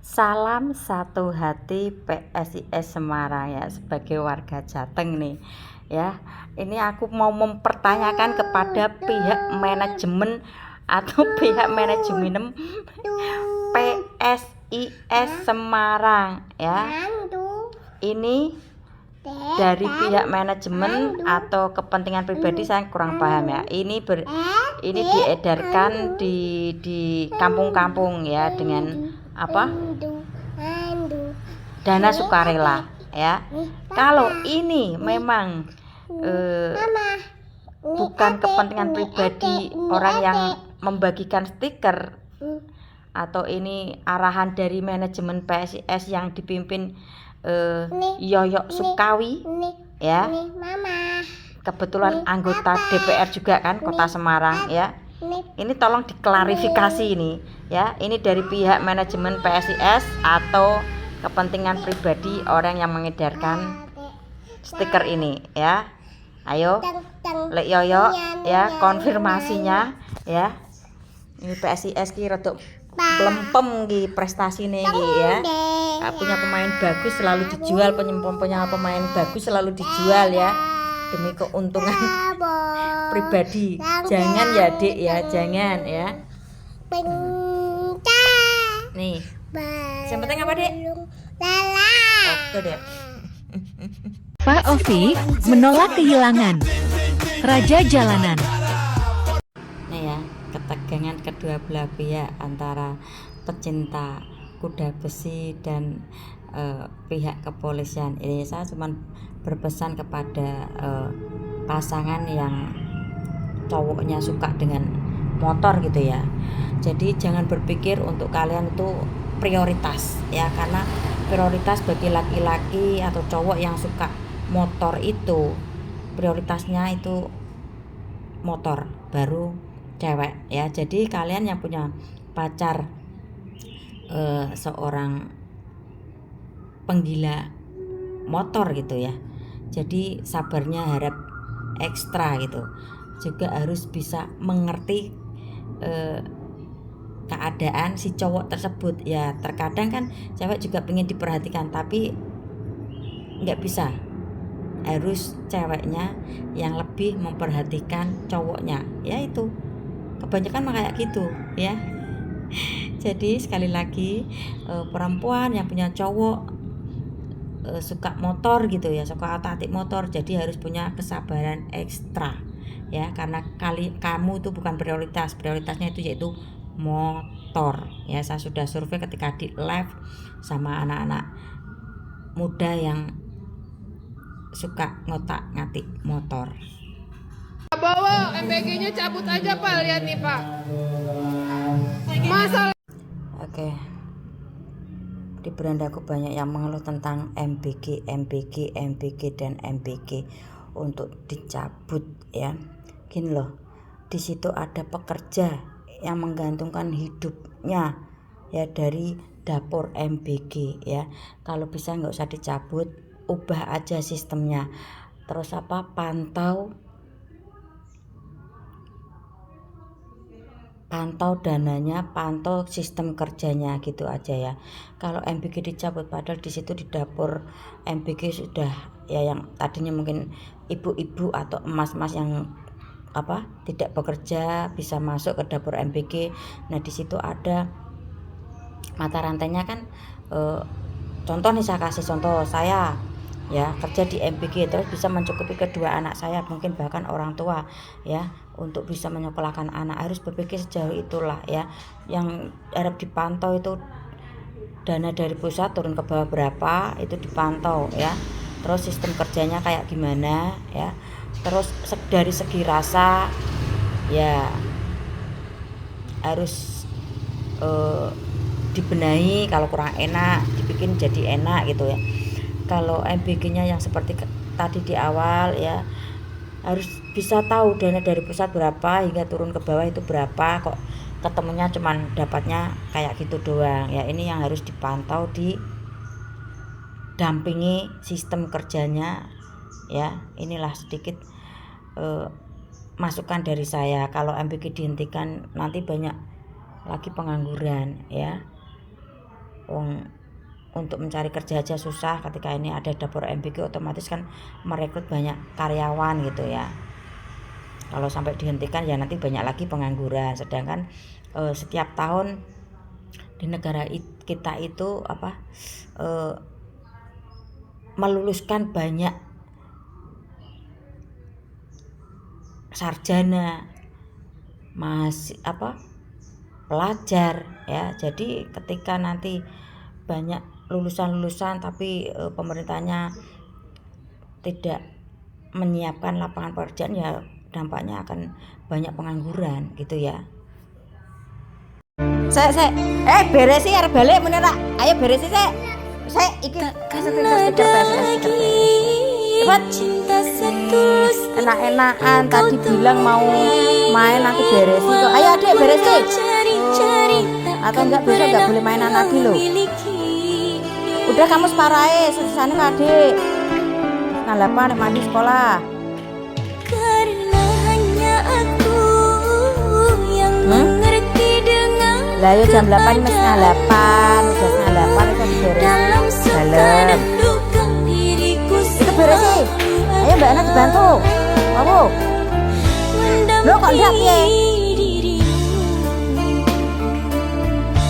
Salam satu hati PSIS Semarang ya, sebagai warga Jateng nih ya. Ini aku mau mempertanyakan kepada pihak manajemen atau pihak manajemen PSIS Semarang ya. Ini dari pihak manajemen atau kepentingan pribadi saya kurang paham ya. Ini diedarkan di kampung-kampung ya dengan apa? Dana sukarela ya. Kalau ini memang bukan kepentingan pribadi orang yang membagikan stiker, atau ini arahan dari manajemen PSIS yang dipimpin Yoyok Sukawi ya, kebetulan anggota DPR juga kan Kota Semarang ya. Ini tolong diklarifikasi ini ya, ini dari pihak manajemen PSIS atau kepentingan pribadi orang yang mengedarkan stiker ini ya. Ayo Lek Yoyo ya, konfirmasinya ya. Ini PSIS ki rada plempem ki prestasine ki ya. Punya pemain bagus selalu dijual, punya pemain bagus selalu dijual ya, demi keuntungan pribadi. Jangan ya Dik ya, jangan ya. Nih, yang penting apa Dik? Oke deh. Pak Ovi menolak kehilangan. Raja Jalanan. Nih ya, ketegangan kedua belah pihak antara pecinta kuda besi dan pihak kepolisian. Ini saya cuma berpesan kepada pasangan yang cowoknya suka dengan motor gitu ya. Jadi jangan berpikir untuk kalian itu prioritas ya, karena prioritas bagi laki-laki atau cowok yang suka motor itu prioritasnya itu motor, baru cewek ya. Jadi kalian yang punya pacar seorang penggila motor gitu ya, jadi sabarnya harap ekstra gitu. Juga harus bisa mengerti keadaan si cowok tersebut ya. Terkadang kan cewek juga pengen diperhatikan, tapi nggak bisa, harus ceweknya yang lebih memperhatikan cowoknya ya. Itu kebanyakan mah kayak gitu ya. Jadi sekali lagi, perempuan yang punya cowok suka motor gitu ya, suka otak-atik motor, jadi harus punya kesabaran ekstra ya, karena kamu itu bukan prioritasnya itu yaitu motor ya. Saya sudah survei ketika di live sama anak-anak muda yang suka ngotak-ngatik motor. Bawa MPG-nya cabut aja Pak, lihat nih Pak. Masalah. Oke. Di berandaku banyak yang mengeluh tentang MPG dan MPG untuk dicabut ya. Gini loh, di situ ada pekerja yang menggantungkan hidupnya ya dari dapur MPG ya. Kalau bisa nggak usah dicabut, ubah aja sistemnya. Terus pantau dananya, pantau sistem kerjanya gitu aja ya. Kalau MPG dicabut, padahal di situ di dapur MPG sudah ya, yang tadinya mungkin ibu-ibu atau emas-emas yang tidak bekerja bisa masuk ke dapur MPG. Nah di situ ada mata rantainya kan. Contoh nih, saya kasih contoh, saya ya kerja di MPG, terus bisa mencukupi kedua anak saya, mungkin bahkan orang tua ya, untuk bisa menyekolahkan anak. Harus berpikir sejauh itulah ya. Yang harap dipantau itu dana dari pusat turun ke bawah berapa, itu dipantau ya. Terus sistem kerjanya kayak gimana ya. Terus dari segi rasa ya harus dibenahi, kalau kurang enak dibikin jadi enak gitu ya. Kalau MPG-nya yang seperti tadi di awal ya, harus bisa tahu dana dari pusat berapa hingga turun ke bawah itu berapa, kok ketemunya cuman dapatnya kayak gitu doang ya. Ini yang harus dipantau, didampingi sistem kerjanya ya. Inilah sedikit masukan dari saya. Kalau MPG dihentikan nanti banyak lagi pengangguran ya. Untuk mencari kerja aja susah, ketika ini ada dapur MBG otomatis kan merekrut banyak karyawan gitu ya. Kalau sampai dihentikan ya nanti banyak lagi pengangguran. Sedangkan setiap tahun di negara kita itu meluluskan banyak sarjana, pelajar ya. Jadi ketika nanti banyak lulusan tapi pemerintahnya tidak menyiapkan lapangan pekerjaan, ya dampaknya akan banyak pengangguran gitu ya. Beresi arep balik meneh tak. Ayo beresi sik. Sik iki stiker PSS. Enak-enakan tadi bilang mau main, nanti beresi kok. Ayo adik beresi. Atau enggak besok enggak boleh mainan lagi loh. Udah kamu separuh aja, sisanya ke adik. Nah, 8 mandi sekolah. Karena hanya aku yang mengerti dengan lah yuk jam 8 mes 8, udah setengah 8 itu beres. Dalam. Itu beres sih. Ayo Mbak Ana dibantu. Kamu. Lo kok enggak ya?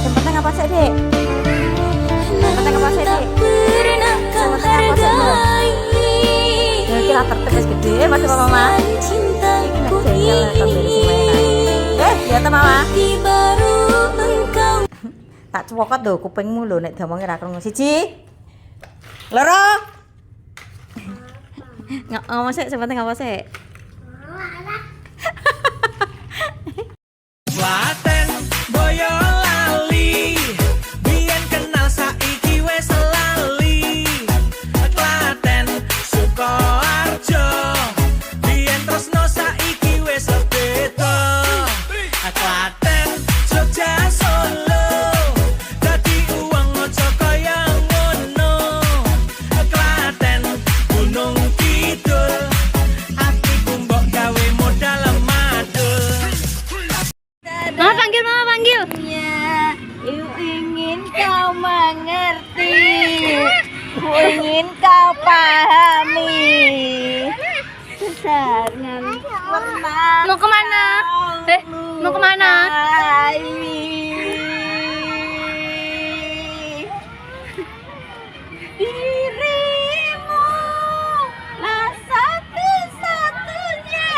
Yang penting apa sih, Dek? Yang penting apa sih, Dek? Kira tertepes gede masih mama. Lihat mama. Tak cewokot lho kupingmu lho nek domonge ra krungu. Siji. Loro. Ngomong sik sebentar apa sik? Klaten Boyolali biyen kenal saiki wis lali. Klaten Sukoharjo biyen tresno saiki wis beda. Klaten Jogja Solo dadi uang aja kaya ngono. Klaten Gunung Kidul atiku mbok gawe modal madul. Mama panggil. Ya, ingin kau mengerti, ingin kau pahami. Kesangan pernah. Mau kemana? Mau kemana? Dirimu lah satu-satunya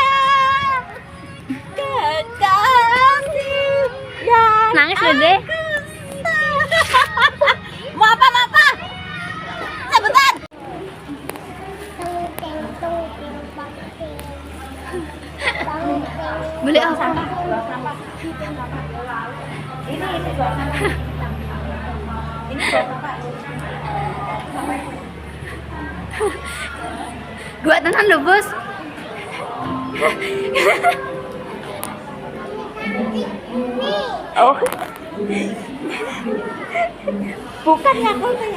kekasih yang Nangis loh deh. Mau apa? Sebentar. Beli apa? Gua tenan loh bos. Oh. Bukan Yakult ya.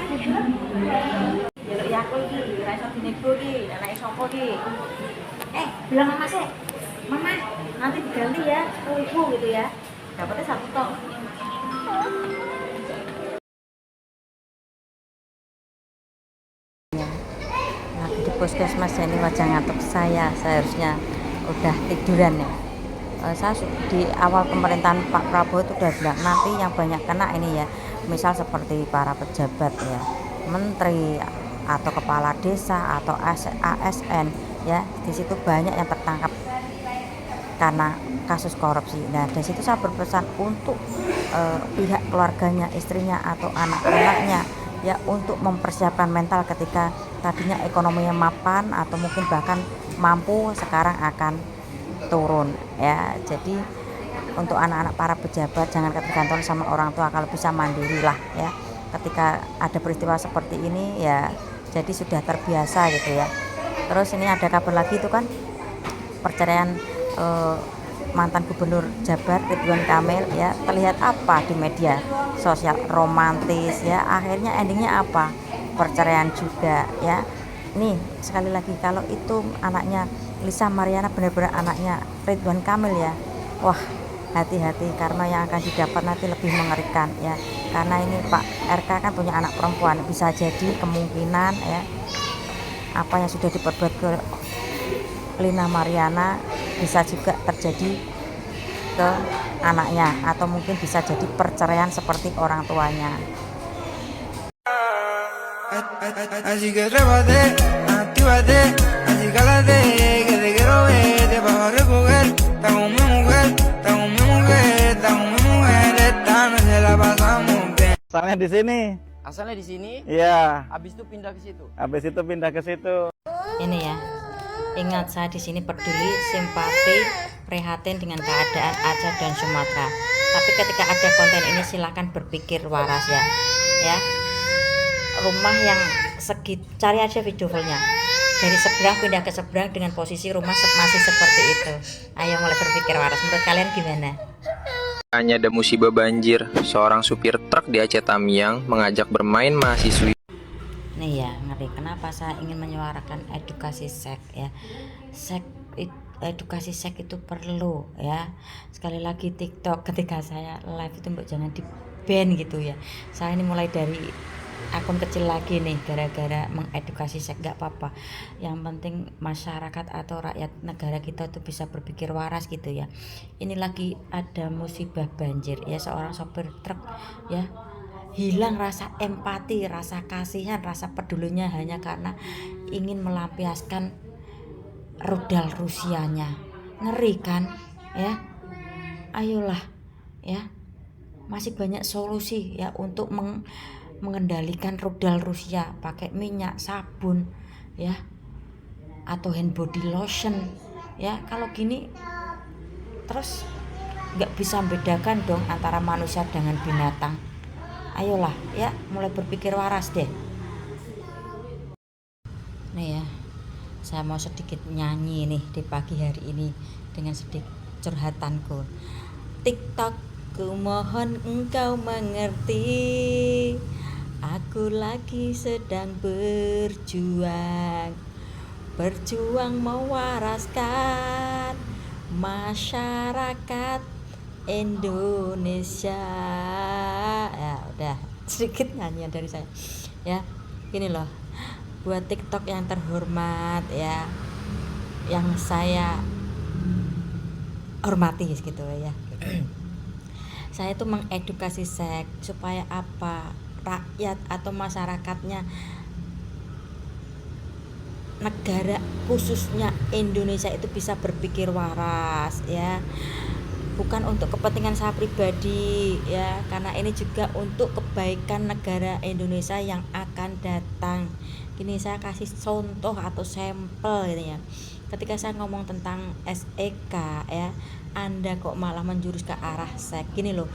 Jaluk Yakult iki, ra iso dinego iki, anake sapa iki? Bilang Mama sih. Mama, nanti diganti ya, 10.000 gitu ya. Dapatnya 1 tok. Lagi di puskesmas ini wajah ngantuk saya seharusnya udah tiduran ya. Saya di awal pemerintahan Pak Prabowo itu udah bilang nanti yang banyak kena ini ya, misal seperti para pejabat ya, menteri atau kepala desa atau ASN ya, di situ banyak yang tertangkap karena kasus korupsi. Nah dari situ saya berpesan untuk pihak keluarganya, istrinya atau anak-anaknya ya, untuk mempersiapkan mental ketika tadinya ekonominya mapan atau mungkin bahkan mampu, sekarang akan turun ya. Jadi untuk anak-anak para pejabat jangan ketergantungan sama orang tua, kalau bisa mandiri lah ya. Ketika ada peristiwa seperti ini ya, jadi sudah terbiasa gitu ya. Terus ini ada kabar lagi itu kan, perceraian mantan gubernur Jabar Ridwan Kamil ya, terlihat apa di media sosial, romantis ya, akhirnya endingnya apa, perceraian juga ya. Nih sekali lagi, kalau itu anaknya Lisa Mariana benar-benar anaknya Ridwan Kamil ya, wah hati-hati karena yang akan didapat nanti lebih mengerikan ya. Karena ini Pak RK kan punya anak perempuan, bisa jadi kemungkinan ya apa yang sudah diperbuat ke Lina Mariana bisa juga terjadi ke anaknya, atau mungkin bisa jadi perceraian seperti orang tuanya. Así que trépate, actívate, así cálate, que te quiero ver, te vas a recoger, está con mi mujer, está con mi mujer, está con mi mujer, esta noche la pasamos bien. Asalnya di sini. Asalnya di sini, Iya. habis itu pindah ke situ. Habis itu pindah ke situ. Ini ya, ingat saya di sini peduli, simpati, prihatin dengan keadaan Aceh dan Sumatera. Tapi ketika ada konten ini silahkan berpikir waras ya. Ya, rumah yang segi, cari aja video fullnya. Dari seberang pindah ke seberang dengan posisi rumah masih seperti itu. Ayo mulai berpikir waras. Menurut kalian gimana? Hanya ada musibah banjir, seorang supir truk di Aceh Tamiang mengajak bermain mahasiswi. Nih ya, ngeri. Kenapa saya ingin menyuarakan edukasi seks ya? Edukasi seks itu perlu ya. Sekali lagi TikTok ketika saya live itu mbak jangan di ban gitu ya. Saya ini mulai dari akun kecil lagi nih gara-gara mengedukasi seks, gak apa-apa. Yang penting masyarakat atau rakyat negara kita tuh bisa berpikir waras gitu ya. Ini lagi ada musibah banjir ya, seorang sopir truk ya hilang rasa empati, rasa kasihan, rasa pedulinya hanya karena ingin melampiaskan rudal Rusianya. Ngeri kan ya. Ayolah ya, masih banyak solusi ya untuk mengendalikan rudal Rusia, pakai minyak, sabun ya, atau hand body lotion ya. Kalau gini terus nggak bisa membedakan dong antara manusia dengan binatang. Ayolah ya, mulai berpikir waras deh. Nih ya, saya mau sedikit nyanyi nih di pagi hari ini dengan sedikit curhatanku. TikTok, ku mohon engkau mengerti, aku lagi sedang berjuang mewaraskan masyarakat Indonesia. Ya udah, sedikit nyanyian dari saya ya. Gini loh, buat TikTok yang terhormat ya, yang saya hormati gitu ya. Saya tuh mengedukasi seks supaya apa? Rakyat atau masyarakatnya negara khususnya Indonesia itu bisa berpikir waras ya. Bukan untuk kepentingan saya pribadi ya, karena ini juga untuk kebaikan negara Indonesia yang akan datang. Gini, saya kasih contoh atau sampel gitu ya. Ketika saya ngomong tentang SEK ya, Anda kok malah menjurus ke arah seks. Gini loh,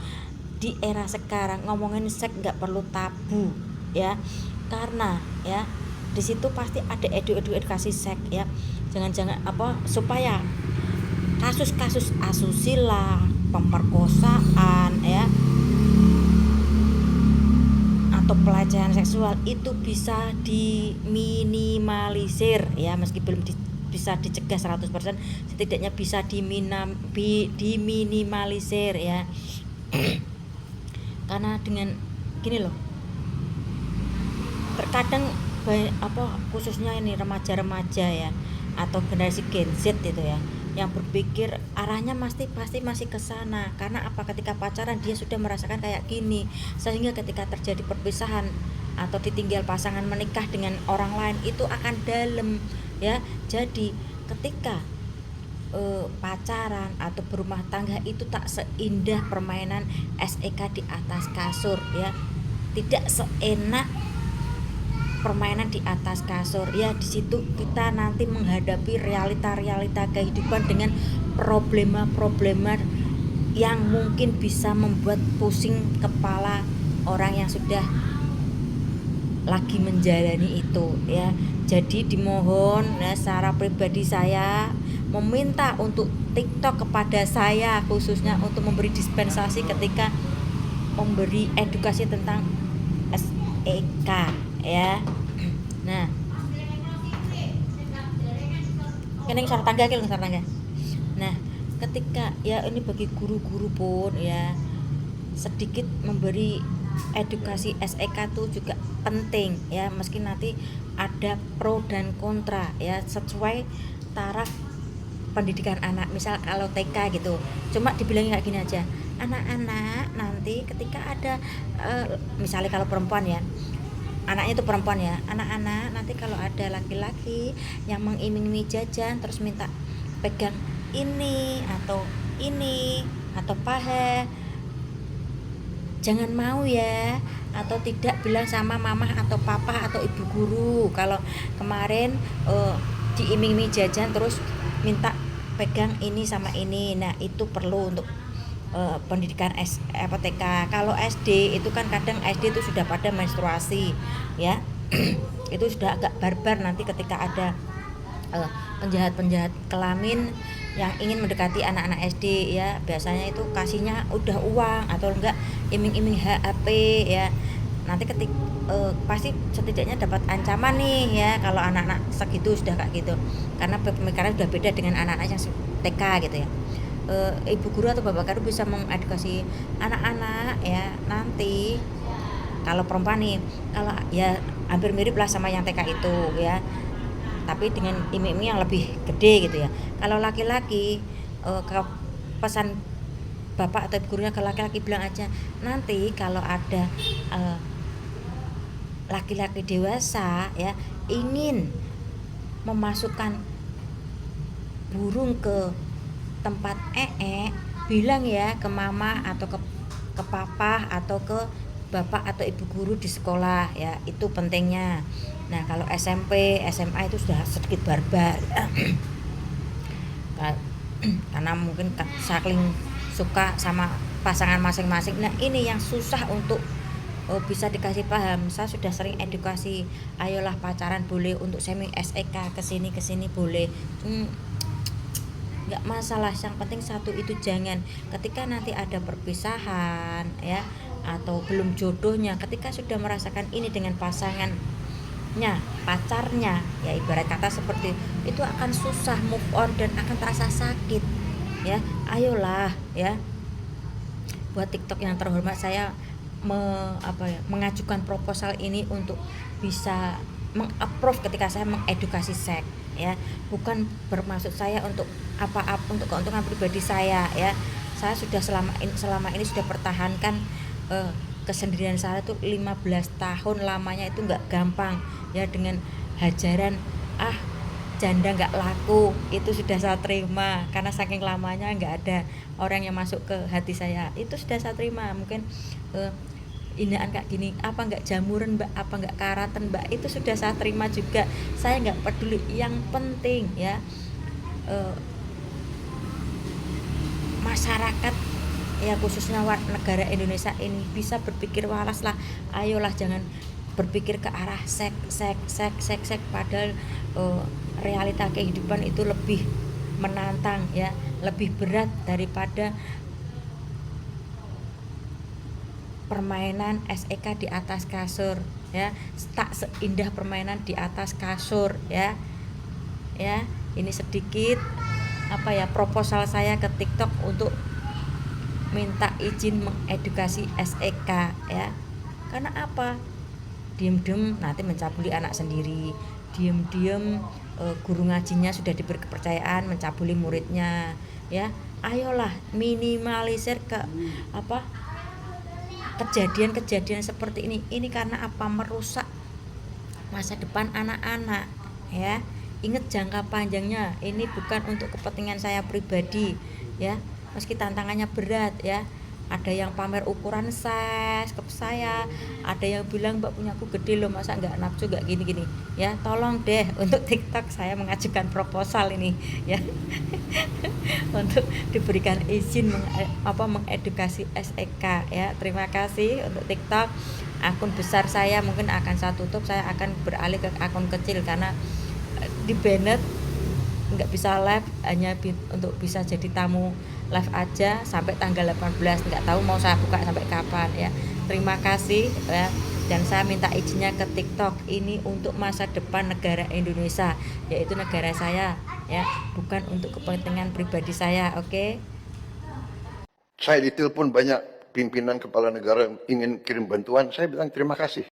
di era sekarang ngomongin seks nggak perlu tabu ya, karena ya di situ pasti ada edukasi seks ya. Jangan-jangan apa supaya kasus-kasus asusila, pemerkosaan ya, atau pelecehan seksual itu bisa diminimalisir ya, meski belum bisa dicegah 100%, setidaknya bisa diminimalisir ya. Karena dengan gini loh, terkadang khususnya ini remaja-remaja ya, atau generasi Gen Z itu ya, yang berpikir arahnya pasti masih ke sana. Karena apa? Ketika pacaran dia sudah merasakan kayak gini, sehingga ketika terjadi perpisahan atau ditinggal pasangan menikah dengan orang lain itu akan dalam ya. Jadi ketika pacaran atau berumah tangga itu tak seindah permainan SEK di atas kasur ya, tidak seenak permainan di atas kasur ya. Di situ kita nanti menghadapi realita kehidupan dengan problema yang mungkin bisa membuat pusing kepala orang yang sudah lagi menjalani itu ya. Jadi dimohon ya, secara pribadi saya meminta untuk TikTok kepada saya khususnya untuk memberi dispensasi ketika memberi edukasi tentang SEK ya. Nah, ini sarang tangga. Nah, ketika ya ini bagi guru-guru pun ya sedikit memberi edukasi SEK itu juga penting ya, meski nanti ada pro dan kontra ya sesuai taraf pendidikan anak. Misal kalau TK gitu, cuma dibilangin kayak gini aja, anak-anak nanti ketika ada misalnya kalau perempuan ya, anaknya itu perempuan ya, anak-anak nanti kalau ada laki-laki yang mengiming-imingi jajan terus minta pegang ini atau paha, jangan mau ya, atau tidak bilang sama mama atau papa atau ibu guru kalau kemarin diiming-imingi jajan terus minta pegang ini sama ini. Nah itu perlu untuk pendidikan TK. Kalau SD itu kan kadang SD itu sudah pada menstruasi ya itu sudah agak barbar nanti ketika ada penjahat-penjahat kelamin yang ingin mendekati anak-anak SD ya, biasanya itu kasihnya udah uang atau enggak iming-iming HP ya. Nanti pasti setidaknya dapat ancaman nih ya kalau anak-anak segitu sudah kayak gitu, karena pemikirannya sudah beda dengan anak-anak yang TK gitu ya. Ibu guru atau bapak guru bisa mengedukasi anak-anak ya, nanti kalau perempuan nih, kalau ya hampir mirip lah sama yang TK itu ya, tapi dengan iming-iming yang lebih gede gitu ya. Kalau laki-laki pesan bapak atau ibu gurunya ke laki-laki, bilang aja nanti kalau ada laki-laki dewasa ya ingin memasukkan burung ke tempat bilang ya ke mama atau ke papa atau ke bapak atau ibu guru di sekolah ya, itu pentingnya. Nah kalau SMP, SMA itu sudah sedikit barbar karena mungkin saking suka sama pasangan masing-masing. Nah ini yang susah untuk bisa dikasih paham. Saya sudah sering edukasi, ayolah pacaran boleh, untuk semi SEK kesini boleh, nggak masalah, yang penting satu itu jangan ketika nanti ada perpisahan ya atau belum jodohnya, ketika sudah merasakan ini dengan pasangannya, pacarnya ya, ibarat kata seperti itu akan susah move on dan akan terasa sakit ya. Ayolah ya, buat TikTok yang terhormat, saya mengajukan proposal ini untuk bisa meng-approve ketika saya mengedukasi seks ya, bukan bermaksud saya untuk untuk keuntungan pribadi saya ya. Saya sudah selama ini sudah pertahankan kesendirian saya tuh 15 tahun lamanya, itu nggak gampang ya, dengan hajaran janda nggak laku itu sudah saya terima, karena saking lamanya nggak ada orang yang masuk ke hati saya, itu sudah saya terima. Mungkin hinaan kayak gini, apa nggak jamuran mbak, apa nggak karatan mbak, itu sudah saya terima juga, saya nggak peduli. Yang penting ya masyarakat ya, khususnya negara Indonesia ini bisa berpikir waras lah. Ayolah jangan berpikir ke arah seks, padahal realita kehidupan itu lebih menantang ya, lebih berat daripada permainan SEK di atas kasur ya. Tak seindah permainan di atas kasur ya. Ini sedikit proposal saya ke TikTok untuk minta izin mengedukasi SEK ya. Karena apa? Diem-diem nanti mencabuli anak sendiri, diem-diem guru ngajinya sudah diberi kepercayaan mencabuli muridnya ya. Ayolah minimalisir kejadian-kejadian seperti ini. Ini karena apa? Merusak masa depan anak-anak ya. Ingat jangka panjangnya, ini bukan untuk kepentingan saya pribadi ya, meski tantangannya berat ya. Ada yang pamer ukuran size ke saya, ada yang bilang mbak punyaku gede loh, masa nggak nafsu, nggak gini-gini ya. Tolong deh, untuk TikTok saya mengajukan proposal ini ya untuk diberikan izin mengedukasi SEK ya. Terima kasih untuk TikTok. Akun besar saya mungkin akan saya tutup, saya akan beralih ke akun kecil karena di Bennett nggak bisa live, hanya untuk bisa jadi tamu live aja sampai tanggal 18, nggak tahu mau saya buka sampai kapan ya. Terima kasih ya, dan saya minta izinnya ke TikTok ini untuk masa depan negara Indonesia, yaitu negara saya ya, bukan untuk kepentingan pribadi saya. Oke. Saya ditelepon banyak pimpinan kepala negara yang ingin kirim bantuan, saya bilang terima kasih.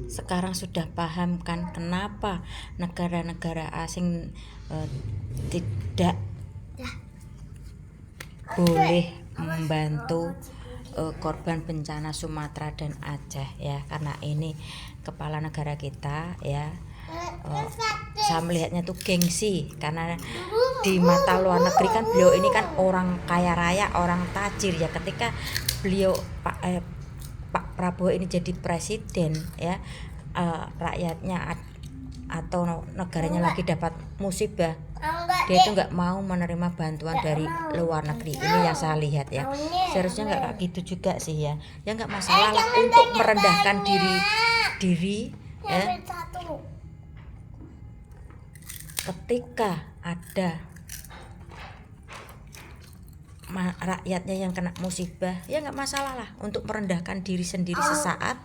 Sekarang sudah paham kan kenapa negara-negara asing tidak boleh membantu korban bencana Sumatera dan Aceh ya, karena ini kepala negara kita ya. Saya melihatnya tuh gengsi, karena di mata luar negeri kan beliau ini kan orang kaya raya, orang tajir ya. Ketika beliau Pak Prabowo ini jadi presiden ya, rakyatnya atau negaranya lagi dapat musibah, dia itu nggak mau menerima bantuan dari luar negeri. Ini yang saya lihat ya. Seharusnya nggak kayak gitu juga sih ya. Ya nggak masalah lah untuk merendahkan diri ya. Ketika ada rakyatnya yang kena musibah, ya nggak masalah lah untuk merendahkan diri sendiri sesaat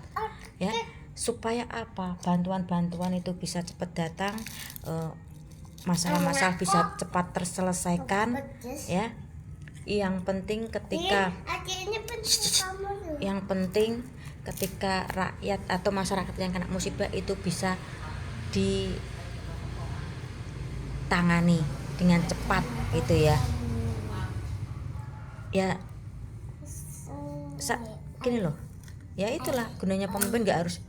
ya, supaya apa, bantuan-bantuan itu bisa cepat datang, masalah-masalah bisa cepat terselesaikan ya. Yang penting ketika rakyat atau masyarakat yang kena musibah itu bisa ditangani dengan cepat gitu ya. Ya gini loh ya, itulah gunanya pemimpin, nggak harus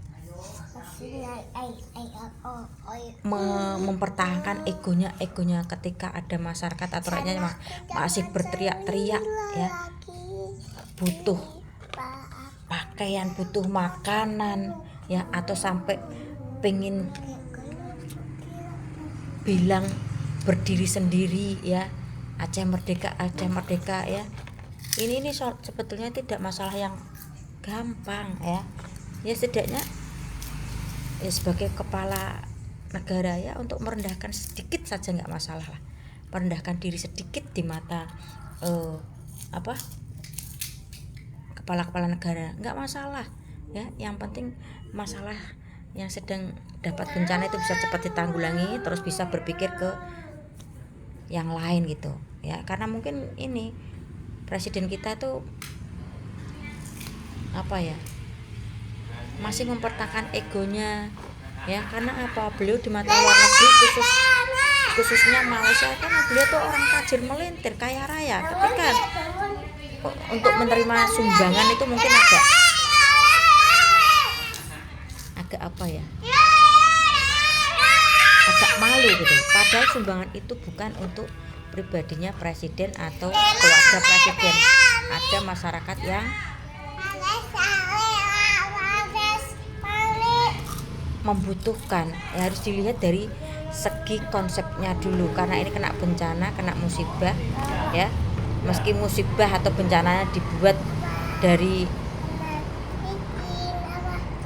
mempertahankan egonya ketika ada masyarakat atau rakyatnya masih berteriak-teriak ya, butuh pakaian, butuh makanan ya, atau sampai pengen bilang berdiri sendiri ya, Aceh merdeka ya. Ini sebetulnya tidak masalah yang gampang ya. Ya setidaknya ya sebagai kepala negara ya, untuk merendahkan sedikit saja nggak masalah lah, merendahkan diri sedikit di mata kepala negara nggak masalah ya. Yang penting masalah yang sedang dapat bencana itu bisa cepat ditanggulangi, terus bisa berpikir ke yang lain gitu ya. Karena mungkin ini presiden kita tuh apa ya, masih mempertahankan egonya ya. Karena apa, beliau di mata luar negeri khususnya Malaysia kan, beliau tuh orang tajir melintir, kaya raya. Ketika untuk menerima sumbangan itu mungkin agak apa ya, agak malu gitu. Padahal sumbangan itu bukan untuk pribadinya presiden atau keluarga presiden. Ada masyarakat yang membutuhkan ya, harus dilihat dari segi konsepnya dulu. Karena ini kena bencana, kena musibah ya. Meski musibah atau bencananya dibuat dari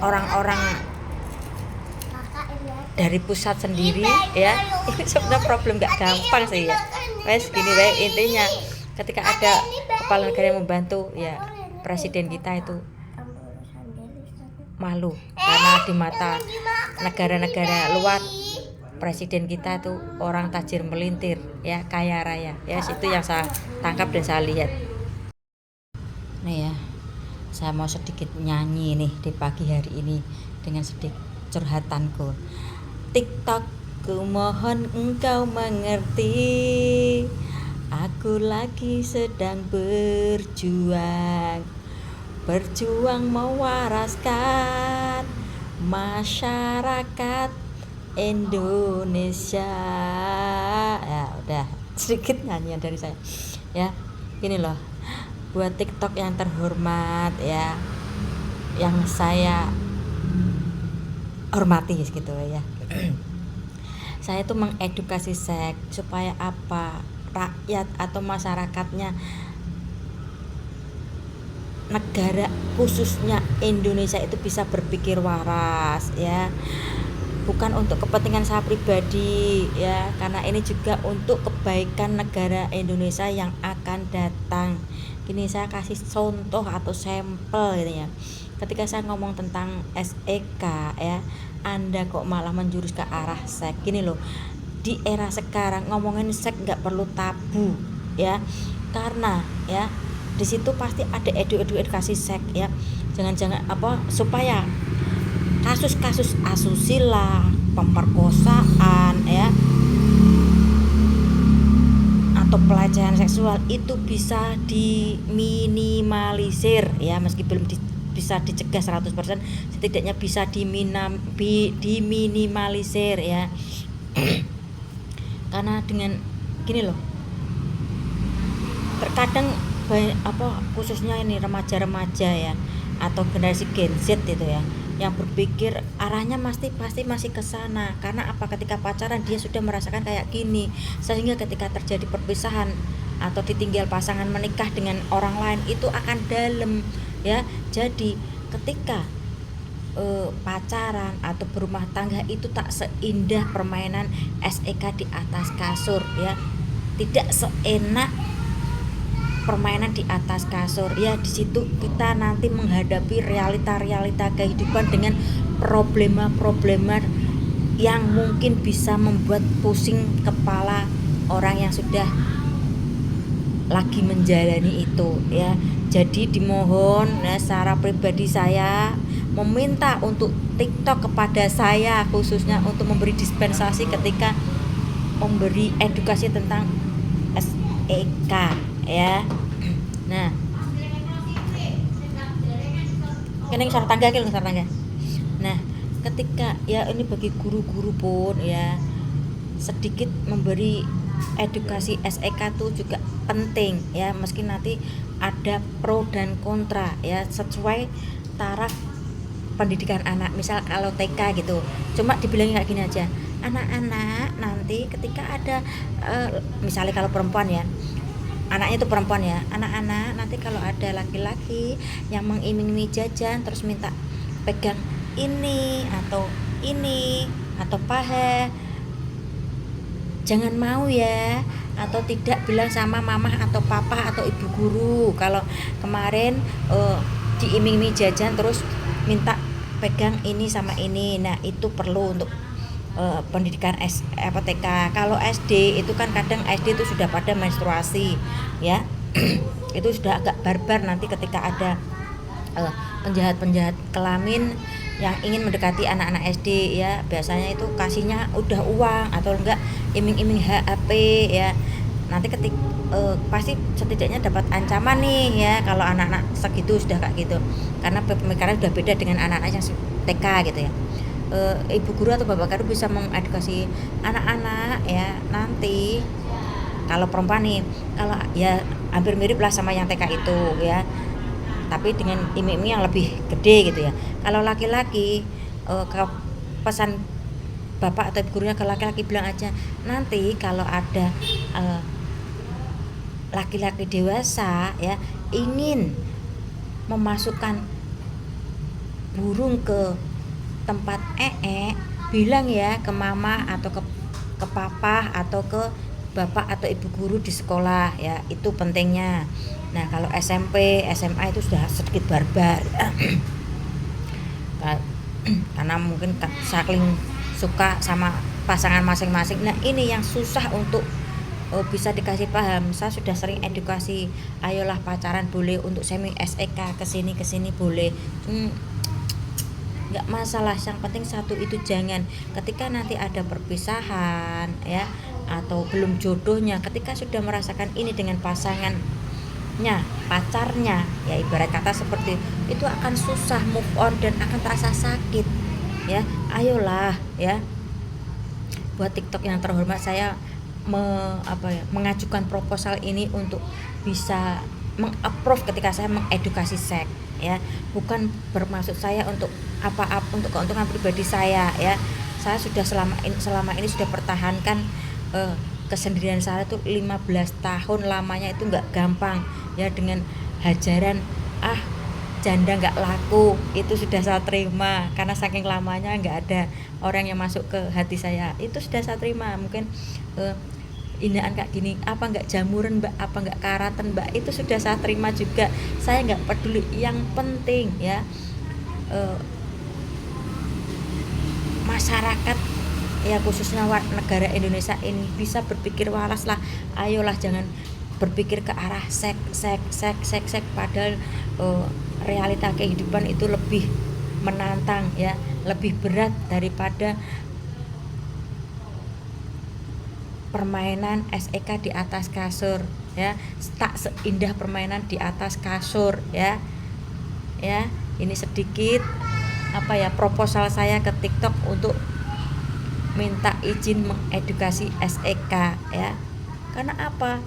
orang-orang dari pusat sendiri ya, ini sebenarnya problem nggak gampang sih ya. Wes gini wae intinya, ketika ada kepala negara yang membantu ya, presiden kita itu malu karena di mata negara-negara luar presiden kita itu orang tajir melintir ya, kaya raya ya. Itu yang saya tangkap dan saya lihat nih ya. Saya mau sedikit nyanyi nih di pagi hari ini dengan sedikit curhatanku. TikTok, ku mohon engkau mengerti, aku lagi sedang berjuang mewaraskan masyarakat Indonesia. Ya udah, sedikit nyanyian dari saya ya. Gini loh, buat TikTok yang terhormat ya, yang saya hormati gitu ya. Saya itu mengedukasi seks supaya apa, rakyat atau masyarakatnya negara khususnya Indonesia itu bisa berpikir waras ya, bukan untuk kepentingan saya pribadi ya, karena ini juga untuk kebaikan negara Indonesia yang akan datang. Gini, saya kasih contoh atau sampel gitu ya. Ketika saya ngomong tentang SEK ya, Anda kok malah menjurus ke arah seks. Gini loh, di era sekarang ngomongin seks nggak perlu tabu ya, karena ya di situ pasti ada edukasi seks ya. Jangan supaya kasus-kasus asusila, pemerkosaan ya, atau pelecehan seksual itu bisa diminimalisir ya, meski belum bisa dicegah 100%, setidaknya bisa diminimalisir ya. Karena dengan gini loh, terkadang khususnya ini remaja-remaja ya, atau generasi Gen Z itu ya, yang berpikir arahnya pasti masih ke sana. Karena ketika pacaran dia sudah merasakan kayak gini, sehingga ketika terjadi perpisahan atau ditinggal pasangan menikah dengan orang lain itu akan dalam ya. Jadi ketika pacaran atau berumah tangga itu tak seindah permainan SEK di atas kasur ya, tidak seenak permainan di atas kasur ya. Di situ kita nanti menghadapi realita kehidupan dengan problema yang mungkin bisa membuat pusing kepala orang yang sudah lagi menjalani itu ya. Jadi dimohon ya, secara pribadi saya meminta untuk TikTok kepada saya khususnya untuk memberi dispensasi ketika memberi edukasi tentang SEK ya. Nah, ini sarang tangga. Nah, ketika ya ini bagi guru-guru pun ya, sedikit memberi edukasi SEK itu juga penting ya, meski nanti ada pro dan kontra ya, sesuai taraf pendidikan anak. Misal kalau TK gitu, cuma dibilangin kayak gini aja, anak-anak nanti ketika ada misalnya kalau perempuan ya, anaknya itu perempuan ya, anak-anak nanti kalau ada laki-laki yang mengiming-imingi jajan terus minta pegang ini atau paha, jangan mau ya, atau tidak bilang sama mama atau papa atau ibu guru kalau kemarin diiming-imingi jajan terus minta pegang ini sama ini. Nah itu perlu untuk pendidikan TK. Kalau SD itu kan kadang SD itu sudah pada menstruasi ya. Itu sudah agak barbar nanti ketika ada penjahat kelamin yang ingin mendekati anak-anak SD ya, biasanya itu kasihnya udah uang atau enggak iming-iming HP ya. Nanti pasti setidaknya dapat ancaman nih ya kalau anak-anak segitu sudah kayak gitu, karena pemikirannya sudah beda dengan anak-anak yang TK gitu ya. Ibu guru atau bapak guru bisa mengedukasi anak-anak ya. Nanti kalau perempuan nih, kalau ya hampir mirip lah sama yang TK itu ya, tapi dengan iming-iming yang lebih gede gitu ya. Kalau laki-laki, pesan bapak atau ibu gurunya ke laki-laki bilang aja, nanti kalau ada laki-laki dewasa ya ingin memasukkan burung ke tempat bilang ya ke mama atau ke papa atau ke bapak atau ibu guru di sekolah ya, itu pentingnya. Nah kalau SMP, SMA itu sudah sedikit barbar karena mungkin saking suka sama pasangan masing-masing. Nah ini yang susah untuk bisa dikasih paham. Saya sudah sering edukasi, ayolah pacaran boleh, untuk semi SEK kesini boleh, nggak masalah. Yang penting satu itu jangan ketika nanti ada perpisahan ya, atau belum jodohnya, ketika sudah merasakan ini dengan pasangannya, pacarnya ya, ibarat kata seperti itu akan susah move on dan akan terasa sakit ya. Ayolah ya. Buat TikTok yang terhormat, saya mengajukan proposal ini untuk bisa meng-approve ketika saya mengedukasi seks ya, bukan bermaksud saya untuk untuk keuntungan pribadi saya ya. Saya sudah selama ini sudah pertahankan kesendirian saya itu 15 tahun lamanya, itu nggak gampang ya, dengan hajaran janda nggak laku itu sudah saya terima, karena saking lamanya nggak ada orang yang masuk ke hati saya, itu sudah saya terima. Mungkin hinaan kayak gini, apa nggak jamuran mbak, apa nggak karatan mbak, itu sudah saya terima juga, saya nggak peduli. Yang penting ya masyarakat ya khususnya negara Indonesia ini bisa berpikir waras lah. Ayolah, jangan berpikir ke arah sek, padahal realita kehidupan itu lebih menantang ya, lebih berat daripada permainan SEK di atas kasur ya. Tak seindah permainan di atas kasur ya. Ya, ini sedikit proposal saya ke TikTok untuk minta izin mengedukasi SEK ya. Karena apa?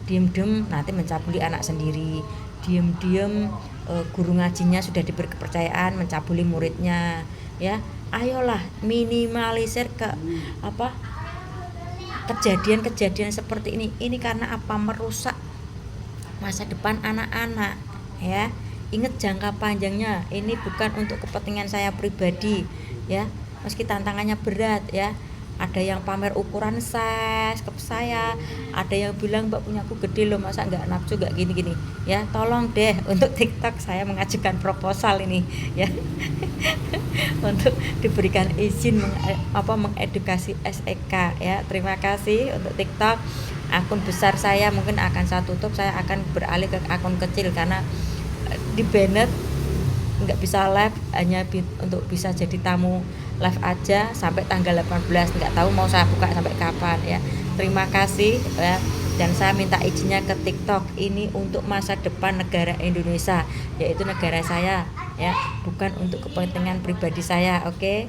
Diem-diem nanti mencabuli anak sendiri, diem-diem guru ngajinya sudah diberi kepercayaan mencabuli muridnya ya. Ayolah minimalisir kejadian-kejadian seperti ini karena apa? Merusak masa depan anak-anak ya. Ingat jangka panjangnya, ini bukan untuk kepentingan saya pribadi ya, meski tantangannya berat ya. Ada yang pamer ukuran size ke saya, ada yang bilang mbak punyaku gede loh, masa nggak nafsu nggak gini-gini ya. Tolong deh untuk TikTok saya mengajukan proposal ini ya untuk diberikan izin mengedukasi SEK ya. Terima kasih untuk TikTok. Akun besar saya mungkin akan saya tutup, saya akan beralih ke akun kecil karena di Bennett nggak bisa live, hanya untuk bisa jadi tamu live aja sampai tanggal 18, nggak tahu mau saya buka sampai kapan ya. Terima kasih ya, dan saya minta izinnya ke TikTok ini untuk masa depan negara Indonesia, yaitu negara saya ya, bukan untuk kepentingan pribadi saya. Oke.